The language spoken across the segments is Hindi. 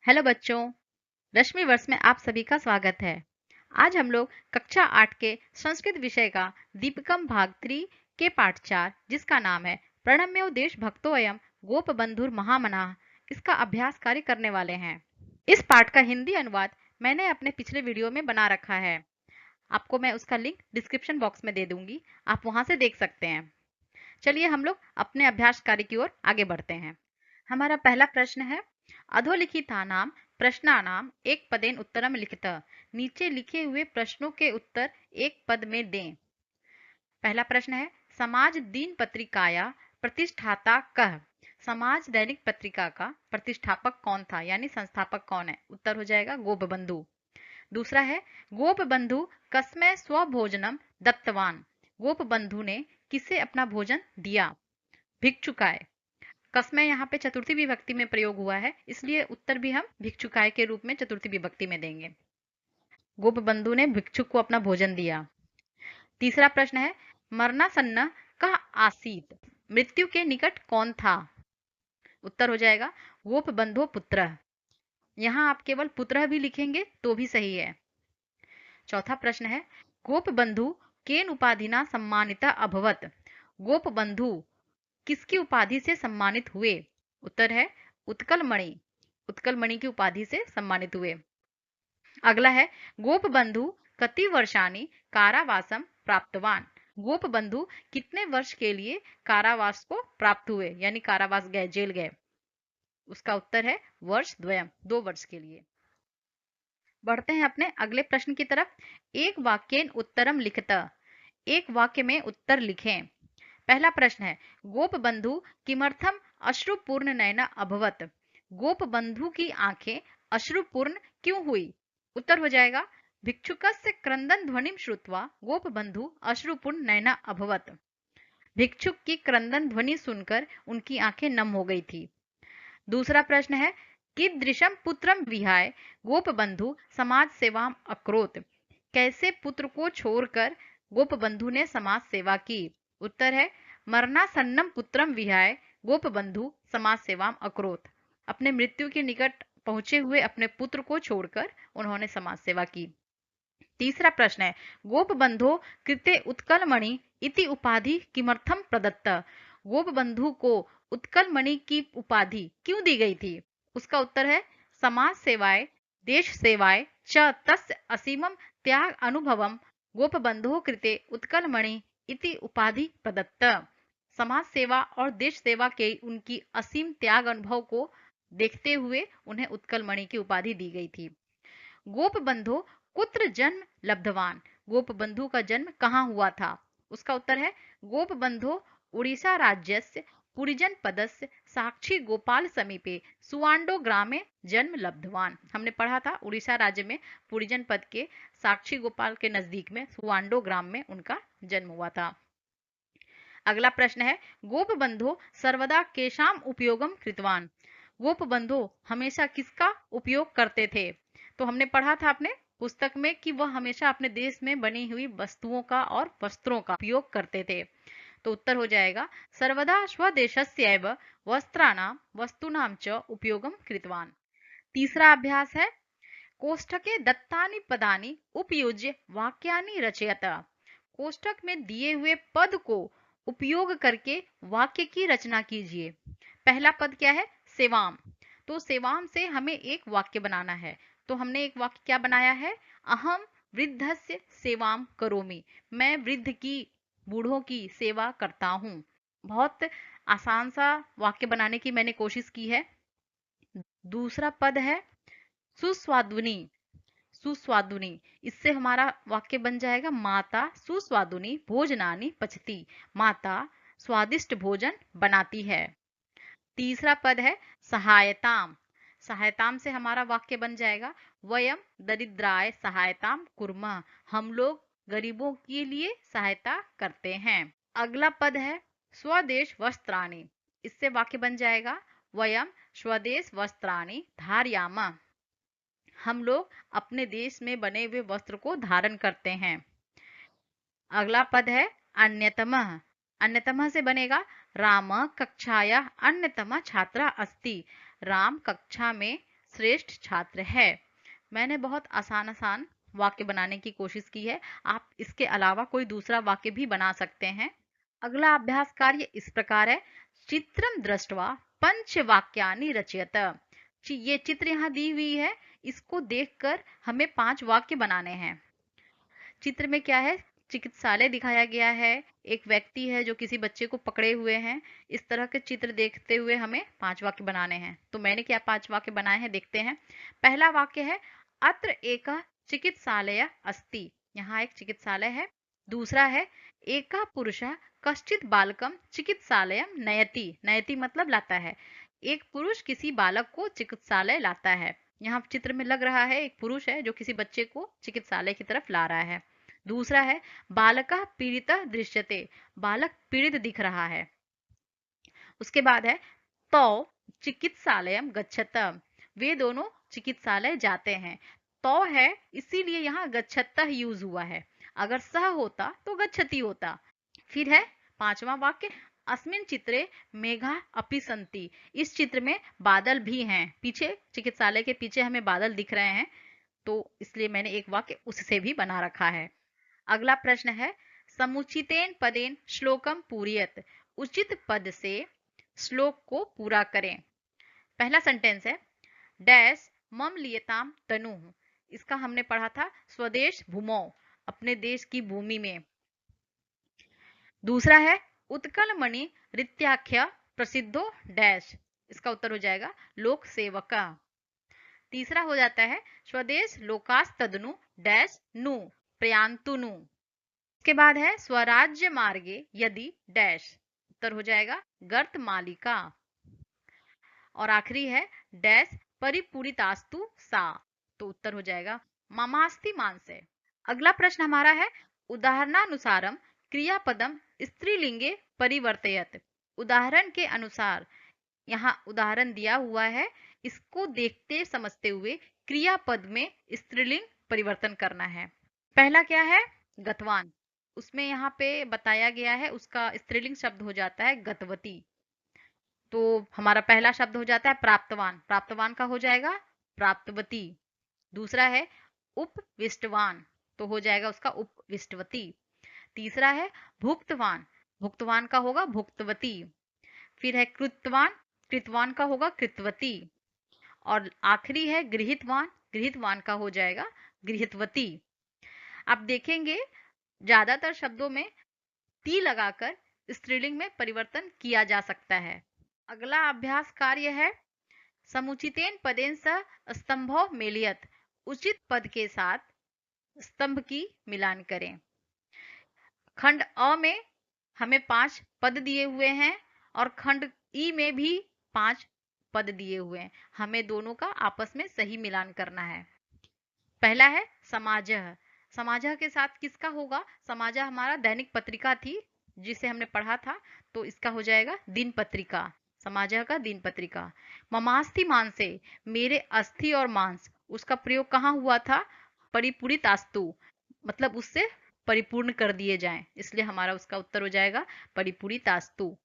हेलो बच्चों, रश्मि वर्ष में आप सभी का स्वागत है। आज हम लोग कक्षा 8 के संस्कृत विषय का दीपकम भाग 3 के पाठ 4 जिसका नाम है प्रणम्यो देश भक्तोयम गोप बंधुर महामनाः, इसका अभ्यास कार्य करने वाले हैं। इस पाठ का हिंदी अनुवाद मैंने अपने पिछले वीडियो में बना रखा है। आपको मैं उसका लिंक डिस्क्रिप्शन बॉक्स में दे दूंगी, आप वहां से देख सकते हैं। चलिए हम लोग अपने अभ्यास कार्य की ओर आगे बढ़ते हैं। हमारा पहला प्रश्न है, अधोलिखितानां प्रश्नानाम एक पदेन उत्तरम लिखित। नीचे लिखे हुए प्रश्नों के उत्तर एक पद में दें। पहला प्रश्न है, समाज दिन पत्रिकाया प्रतिष्ठाता कह। समाज दैनिक पत्रिका का प्रतिष्ठापक कौन था, यानी संस्थापक कौन है? उत्तर हो जाएगा गोपबंधु। दूसरा है, गोपबंधु कस्मै स्वभोजनम दत्तवान। गोपबंधु ने किसे अपना भोजन दिया? भिक्षुकाय। कस्मै यहाँ पे चतुर्थी विभक्ति में प्रयोग हुआ है, इसलिए उत्तर भी हम भिक्षुकाय के रूप में चतुर्थी विभक्ति में देंगे। गोपबंधु ने भिक्षुक को अपना भोजन दिया। तीसरा प्रश्न है, मरणासन्न कः आसीत। मृत्यु के निकट कौन था? उत्तर हो जाएगा गोपबंधु पुत्र। यहाँ आप केवल पुत्र भी लिखेंगे तो भी सही है। चौथा प्रश्न है, गोपबंधु केन उपाधिना सम्मानिता अभवत। गोपबंधु किसकी उपाधि से सम्मानित हुए? उत्तर है उत्कलमणि। उत्कलमणि की उपाधि से सम्मानित हुए। अगला है, गोपबंधु कति वर्षाणि कारावासम प्राप्तवान। गोपबंधु कितने वर्ष के लिए कारावास को प्राप्त हुए, यानी कारावास गए, जेल गए? उसका उत्तर है वर्ष द्वयम, 2 वर्ष के लिए। बढ़ते हैं अपने अगले प्रश्न की तरफ। एक वाक्येन उत्तरम लिखत। एक वाक्य में उत्तर लिखें। पहला प्रश्न है, गोपबंधु किमर्थम अश्रुपूर्ण नयना अभवत। गोपबंधु की आंखें अश्रुपूर्ण क्यों हुई? उत्तर हो जाएगा भिक्षुकस्य क्रंदन ध्वनिम श्रुत्वा गोपबंधु अश्रुपूर्ण नयना अभवत। भिक्षुक की क्रंदन ध्वनि सुनकर उनकी आंखें नम हो गई थी। दूसरा प्रश्न है, कीदृशम पुत्रम विहाय गोपबंधु समाज सेवाम अकरोत। कैसे पुत्र को छोड़कर गोपबंधु ने समाज सेवा की? उत्तर है मरणासन्नम पुत्रम विहाय गोपबंधु समाज सेवाम अकरोत। अपने मृत्यु के निकट पहुंचे हुए अपने पुत्र को छोड़कर उन्होंने समाज सेवा की। तीसरा प्रश्न है, गोपबंधो कृते उत्कलमणि इति उपाधि किमर्थम प्रदत्त। गोपबंधु को उत्कलमणि की उपाधि क्यों दी गई थी? उसका उत्तर है समाज सेवाय देश सेवाय च तस्य असीमम त्याग अनुभवम गोपबंधो कृते उत्कलमणि इति उपाधि प्रदत्त। समाज सेवा और देश सेवा के उनकी असीम त्याग अनुभव को देखते हुए उन्हें उत्कलमणि की उपाधि दी गई थी। गोपबंधु कुत्र जन्म लब्धवान। गोपबंधु का जन्म कहाँ हुआ था? उसका उत्तर है गोपबंधु उड़ीसा राज्यस्य पुरीजनपदस्य साक्षी गोपाल समीपे सुवांडो ग्रामे जन्म लब्धवान। हमने पढ़ा था उड़ीसा राज्य में पुरीजन पद के साक्षी गोपाल के नजदीक में सुवांडो ग्राम में उनका जन्म हुआ था। अगला प्रश्न है, गोपबंधु सर्वदा केशाम उपयोगम कृतवान। गोपबंधु हमेशा किसका उपयोग करते थे? तो हमने पढ़ा था अपने पुस्तक में कि वह हमेशा अपने देश में बनी हुई वस्तुओं का और वस्त्रों का उपयोग करते थे। तो उत्तर हो जाएगा सर्वदा स्वदेशस्यैव वस्त्राणाम वस्तूनाम च उपयोगम कृतवान। तीसरा अभ्यास है, कोष्ठके दत्तानि पदानि उपयुज्य वाक्यानि रचयत। कोष्ठक में दिए हुए पद को उपयोग करके वाक्य की रचना कीजिए। पहला पद क्या है? सेवाम। तो सेवाम से हमें एक वाक्य बनाना है। तो हमने एक वाक्य क्या बनाया है? अहम वृद्धस्य सेवाम करोमि। मैं वृद्ध की, बूढ़ों की सेवा करता हूँ। बहुत आसान सा वाक्य बनाने की मैंने कोशिश की है। दूसरा पद है सुस्वादुनी। सुस्वादुनी, इससे हमारा वाक्य बन जाएगा माता सुस्वादुनी भोजनानि पचती। माता स्वादिष्ट भोजन बनाती है। तीसरा पद है सहायताम। सहायताम से हमारा वाक्य बन जाएगा वयम दरिद्राय सहायताम कुर्मः। हम लोग गरीबों के लिए सहायता करते हैं। अगला पद है स्वदेश वस्त्राणि। इससे वाक्य बन जाएगा वयम स्वदेश वस्त्राणि धारयामः। हम लोग अपने देश में बने हुए वस्त्र को धारण करते हैं। अगला पद है अन्यतमः। अन्यतमः से बनेगा राम कक्षाया अन्यतम छात्रा अस्ति। राम कक्षा में श्रेष्ठ छात्र है। मैंने बहुत आसान आसान वाक्य बनाने की कोशिश की है। आप इसके अलावा कोई दूसरा वाक्य भी बना सकते हैं। अगला अभ्यास कार्य इस प्रकार है। चित्रम दृष्ट्वा पंच वाक्यानि रचयत। ये चित्र यहाँ दी हुई है, इसको देखकर हमें 5 वाक्य बनाने हैं। चित्र में क्या है, चिकित्सालय दिखाया गया है, एक व्यक्ति है जो किसी बच्चे को पकड़े हुए हैं। इस तरह के चित्र देखते हुए हमें 5 वाक्य बनाने हैं। तो मैंने क्या 5 वाक्य बनाए हैं, देखते हैं। पहला वाक्य है अत्र एक चिकित्सालय अस्ति। यहाँ एक चिकित्सालय है। दूसरा है एका पुरुषः कश्चित बालकम चिकित्सालयम नयति। नयति मतलब लाता है। एक पुरुष किसी बालक को चिकित्सालय लाता है। यहाँ चित्र में लग रहा है एक पुरुष है जो किसी बच्चे को चिकित्सालय की तरफ ला रहा है। दूसरा है बालकः पीड़ितः दृश्यते। बालक पीड़ित दिख रहा है। उसके बाद है तो चिकित्सालयम गच्छत। वे दोनों चिकित्सालय जाते हैं। तो है इसीलिए यहाँ गच्छत यूज हुआ है। अगर सह होता तो गच्छति होता। फिर है 5वां वाक्य अस्मिन चित्रे मेघा अपि सन्ति। इस चित्र में बादल भी हैं। पीछे चिकित्सालय के पीछे हमें बादल दिख रहे हैं, तो इसलिए मैंने एक वाक्य उससे भी बना रखा है। अगला प्रश्न है समुचितेन पदेन श्लोकम पूरयत। उचित पद से श्लोक को पूरा करें। पहला सेंटेंस है डैश मम लियताम तनु। इसका हमने पढ़ा था स्वदेश भूमौ, अपने देश की भूमि में। दूसरा है उत्कल मणि रीत्याख्य प्रसिद्धो डैश। इसका उत्तर हो जाएगा लोक सेवका। तीसरा हो जाता है स्वदेश लोकास्तदनु डैश नु प्रयांतुनु। इसके बाद है स्वराज्य मार्गे यदि डैश। उत्तर हो जाएगा गर्त मालिका। और आखिरी है डैश परिपूरितास्तु सा। तो उत्तर हो जाएगा ममास्ति मानसे। अगला प्रश्न हमारा है उदाहरणानुसारम क्रियापदम स्त्रीलिंगे परिवर्तयत। उदाहरण के अनुसार यहाँ उदाहरण दिया हुआ है, इसको देखते समझते हुए क्रियापद में स्त्रीलिंग परिवर्तन करना है। पहला क्या है गतवान। उसमें यहाँ पे बताया गया है उसका स्त्रीलिंग शब्द हो जाता है गतवती। तो हमारा पहला शब्द हो जाता है प्राप्तवान। प्राप्तवान का हो जाएगा प्राप्तवती। दूसरा है उपविष्टवान, तो हो जाएगा उसका उपविष्टवती। तीसरा है भुक्तवान। भुक्तवान का होगा भुक्तवती। फिर है कृतवान। कृतवान का होगा कृतवती। और आखिरी है गृहितवान। गृहितवान का हो जाएगा गृहितवती। आप देखेंगे ज्यादातर शब्दों में ती लगाकर स्त्रीलिंग में परिवर्तन किया जा सकता है। अगला अभ्यास कार्य है समुचितेन पदेन स स्तंभो मेलियत। उचित पद के साथ स्तंभ की मिलान करें। खंड अ में हमें 5 पद दिए हुए हैं और खंड ई में भी 5 पद दिए हुए हैं। हमें दोनों का आपस में सही मिलान करना है। पहला है समाजः। समाजः के साथ किसका होगा, समाजः हमारा दैनिक पत्रिका थी जिसे हमने पढ़ा था, तो इसका हो जाएगा दिन पत्रिका। समाजः का दिन पत्रिका। ममास्ति मांसे, मेरे अस्थि और मांस, उसका प्रयोग कहाँ हुआ था, परिपूरितास्तु, मतलब उससे परिपूर्ण कर दिए जाएं, इसलिए हमारा उसका उत्तर हो जाएगा परिपूरितास्तु।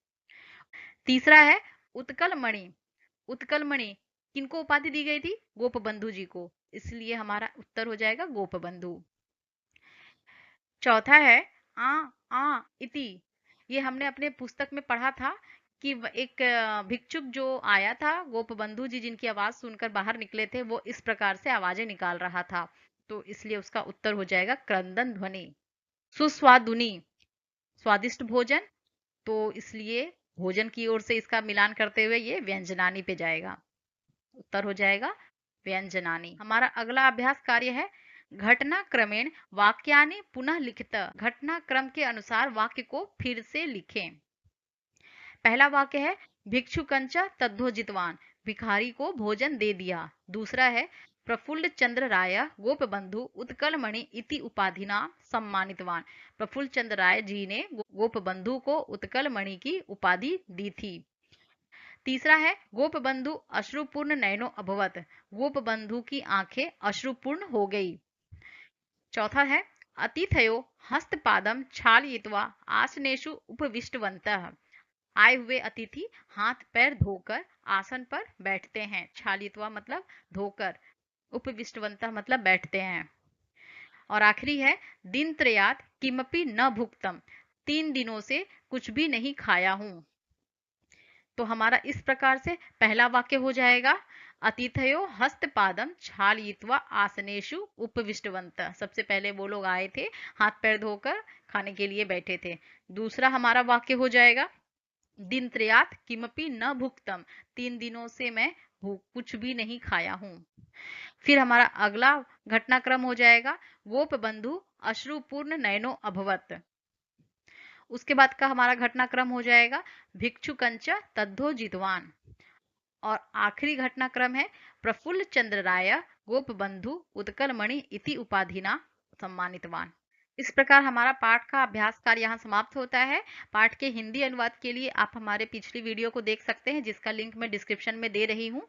तीसरा है उत्कल मणि। उत्कल मणि किनको उपाधि दी गई थी, गोपबंधु जी को, इसलिए हमारा उत्तर हो जाएगा गोपबंधु। चौथा है आ इति। ये हमने अपने पुस्तक में पढ़ा था कि एक भिक्षुक जो आया था, गोपबंधु जी जिनकी आवाज सुनकर बाहर निकले थे, वो इस प्रकार से आवाजें निकाल रहा था, तो इसलिए उसका उत्तर हो जाएगा क्रंदन ध्वनि। सुस्वादुनी, स्वादिष्ट भोजन, तो इसलिए भोजन की ओर से इसका मिलान करते हुए ये व्यंजनानी पे जाएगा। उत्तर हो जाएगा व्यंजनानी। हमारा अगला अभ्यास कार्य है घटना क्रमेण वाक्यानि पुनः लिखित। घटना क्रम के अनुसार वाक्य को फिर से लिखें। पहला वाक्य है भिक्षुकंच तद्धोजितवान। भिखारी को भोजन दे दिया। दूसरा है प्रफुल्ल चंद्र राय गोपबंधु उत्कलमणि इति उपाधिना सम्मानितवान। प्रफुल्ल चंद्र राय जी ने गोपबंधु को उत्कलमणि की उपाधि दी थी। तीसरा है गोपबंधु अश्रुपूर्ण नयनो अभवत। गोपबंधु की आंखें अश्रुपूर्ण हो गई। चौथा है अतिथयो हस्तपादम छालयित्वा आसनेषु उपविष्टवन्तः। आए हुए अतिथि हाथ पैर धोकर आसन पर बैठते हैं। छालित्वा मतलब धोकर, उपविष्टवंतः मतलब बैठते हैं। और आखिरी है दिन त्रयात किमपि न भुक्तम, 3 दिनों से कुछ भी नहीं खाया हूं। तो हमारा इस प्रकार से पहला वाक्य हो जाएगा, अतिथयो हस्तपादम क्षालयित्वा आसनेषु उपविष्टवंत। सबसे पहले वो लोग आए थे, हाथ पैर धोकर खाने के लिए बैठे थे। दूसरा हमारा वाक्य हो जाएगा, दिन त्रयात किमपि न भुक्तम, 3 दिनों से मैं कुछ भी नहीं खाया हूं। फिर हमारा अगला घटनाक्रम हो जाएगा, गोप बंधु अश्रुपूर्ण नयनो अभवत। उसके बाद का हमारा घटनाक्रम हो जाएगा, भिक्षुकंच तद्धो जितवान। और आखिरी घटनाक्रम है, प्रफुल्ल चंद्र राय गोप बंधु उत्कल मणि इति उपाधिना सम्मानितवान। इस प्रकार हमारा पाठ का अभ्यास कार्य यहाँ समाप्त होता है। पाठ के हिंदी अनुवाद के लिए आप हमारे पिछली वीडियो को देख सकते हैं, जिसका लिंक मैं डिस्क्रिप्शन में दे रही हूँ।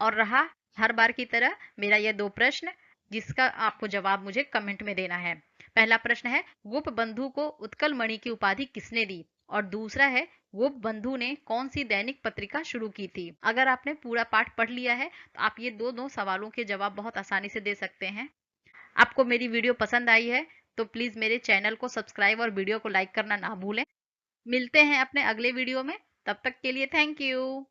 और रहा हर बार की तरह मेरा यह 2 प्रश्न, जिसका आपको जवाब मुझे कमेंट में देना है। पहला प्रश्न है, गोप बंधु को उत्कल मणि की उपाधि किसने दी? और दूसरा है, गोप बंधु ने कौन सी दैनिक पत्रिका शुरू की थी? अगर आपने पूरा पाठ पढ़ लिया है तो आप ये दो सवालों के जवाब बहुत आसानी से दे सकते हैं। आपको मेरी वीडियो पसंद आई है तो प्लीज मेरे चैनल को सब्सक्राइब और वीडियो को लाइक करना ना भूलें। मिलते हैं अपने अगले वीडियो में, तब तक के लिए थैंक यू।